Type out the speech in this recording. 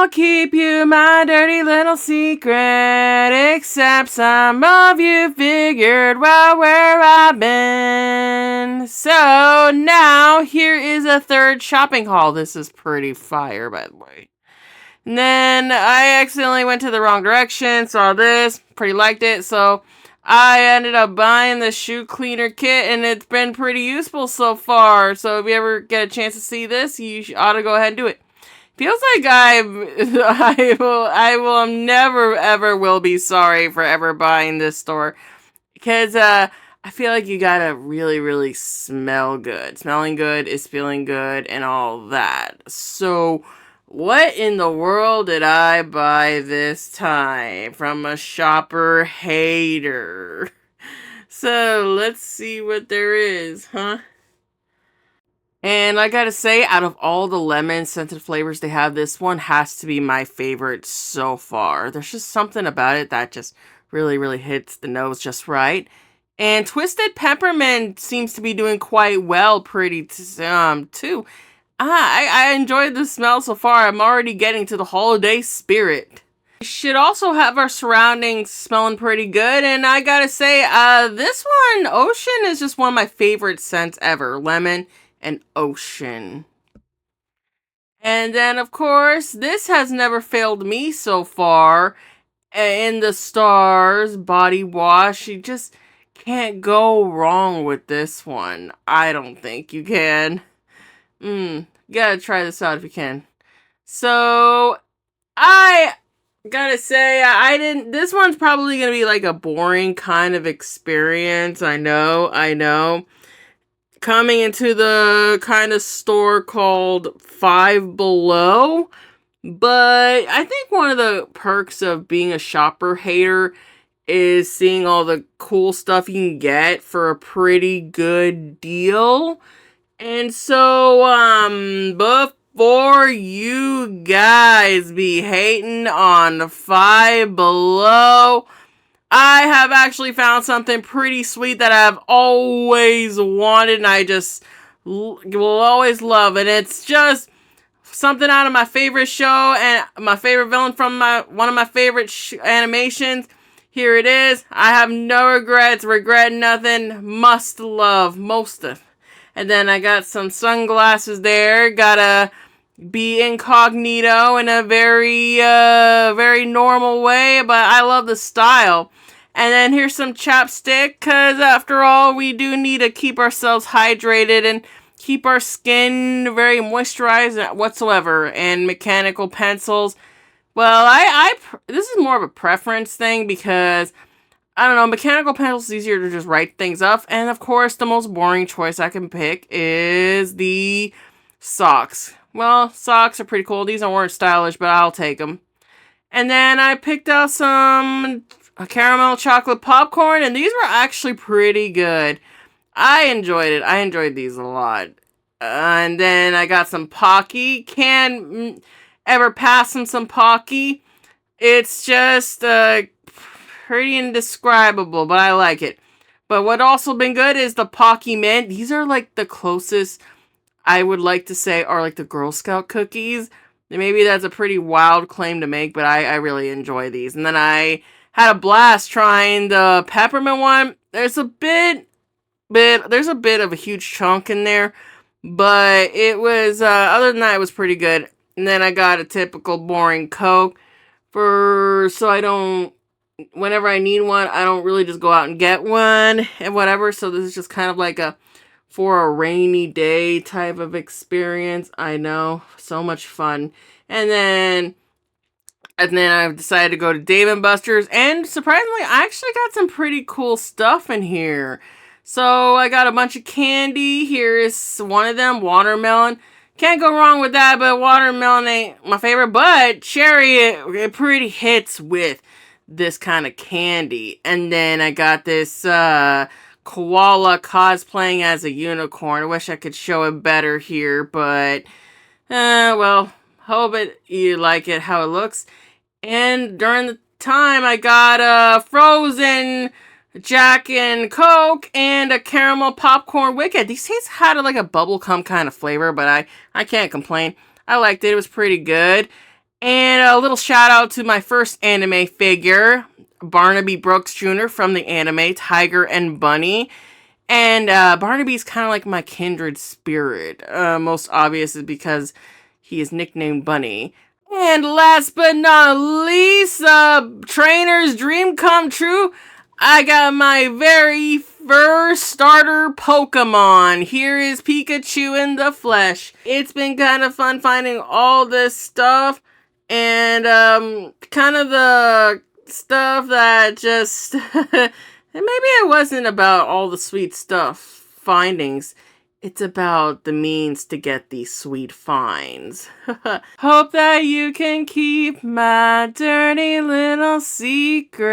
I'll keep you my dirty little secret, except some of you figured well where I've been. So now here is a third shopping haul. This is pretty fire, by the way. And then I accidentally went to the wrong direction, saw this, pretty liked it, so I ended up buying the shoe cleaner kit, and it's been pretty useful so far. So if you ever get a chance to see this, you ought to go ahead and do it. Feels like I will never ever will be sorry for ever buying this store, because I feel like you gotta really smell good. Smelling good is feeling good and all that. So what in the world did I buy this time from a shopper hater? So let's see what there is, huh? And I gotta say, out of all the lemon scented flavors they have, this one has to be my favorite so far. There's just something about it that just really hits the nose just right. And Twisted Peppermint seems to be doing quite well too. I enjoyed the smell so far. I'm already getting to the holiday spirit. We should also have our surroundings smelling pretty good. And I gotta say, this one, Ocean, is just one of my favorite scents ever. Lemon and Ocean. And then, of course, this has never failed me so far. In the Stars body wash. You just can't go wrong with this one. I don't think you can. Gotta try this out if you can. So, I gotta say, this one's probably gonna be like a boring kind of experience. I know. Coming into the kind of store called Five Below. But I think one of the perks of being a shopper hater is seeing all the cool stuff you can get for a pretty good deal. And so, before you guys be hating on the Five Below, I have actually found something pretty sweet that I've always wanted, and I just will always love. And it's just something out of my favorite show and my favorite villain from one of my favorite animations. Here it is. I have no regrets, regret nothing, must love most of. And then I got some sunglasses there. Gotta be incognito in a very normal way, but I love the style. And then here's some chapstick, because after all, we do need to keep ourselves hydrated and keep our skin very moisturized whatsoever. And mechanical pencils. Well, this is more of a preference thing, because I don't know, mechanical pencils is easier to just write things up. And of course, the most boring choice I can pick is the socks. Well, socks are pretty cool. These weren't stylish, but I'll take them. And then I picked out some caramel chocolate popcorn, and these were actually pretty good. I enjoyed it. I enjoyed these a lot. And then I got some Pocky. Can't ever pass on some Pocky. It's just pretty indescribable, but I like it. But what also been good is the Pocky Mint. These are like the closest I would like to say are like the Girl Scout cookies. Maybe that's a pretty wild claim to make, but I really enjoy these. And then I had a blast trying the peppermint one. There's a bit of a huge chunk in there, but it was other than that, it was pretty good. And then I got a typical boring Coke so I don't, whenever I need one, I don't really just go out and get one and whatever. So this is just kind of like for a rainy day type of experience. I know, so much fun. And then I've decided to go to Dave & Buster's, and surprisingly, I actually got some pretty cool stuff in here. So I got a bunch of candy. Here is one of them, watermelon. Can't go wrong with that, but watermelon ain't my favorite. But cherry, it pretty hits with this kind of candy. And then I got this koala cosplaying as a unicorn. I wish I could show it better here, but well, hope you like it how it looks. And during the time, I got a frozen Jack and Coke and a caramel popcorn Wicked. These things had like a bubblegum kind of flavor, but I can't complain. I liked it. It was pretty good. And a little shout out to my first anime figure, Barnaby Brooks Jr. from the anime Tiger and Bunny. And Barnaby's kind of like my kindred spirit. Most obvious is because he is nicknamed Bunny. And last but not least, trainer's dream come true. I got my very first starter Pokemon. Here is Pikachu in the flesh. It's been kind of fun finding all this stuff. And kind of the stuff that just maybe it wasn't about all the sweet stuff findings. It's about the means to get these sweet finds. Hope that you can keep my dirty little secrets.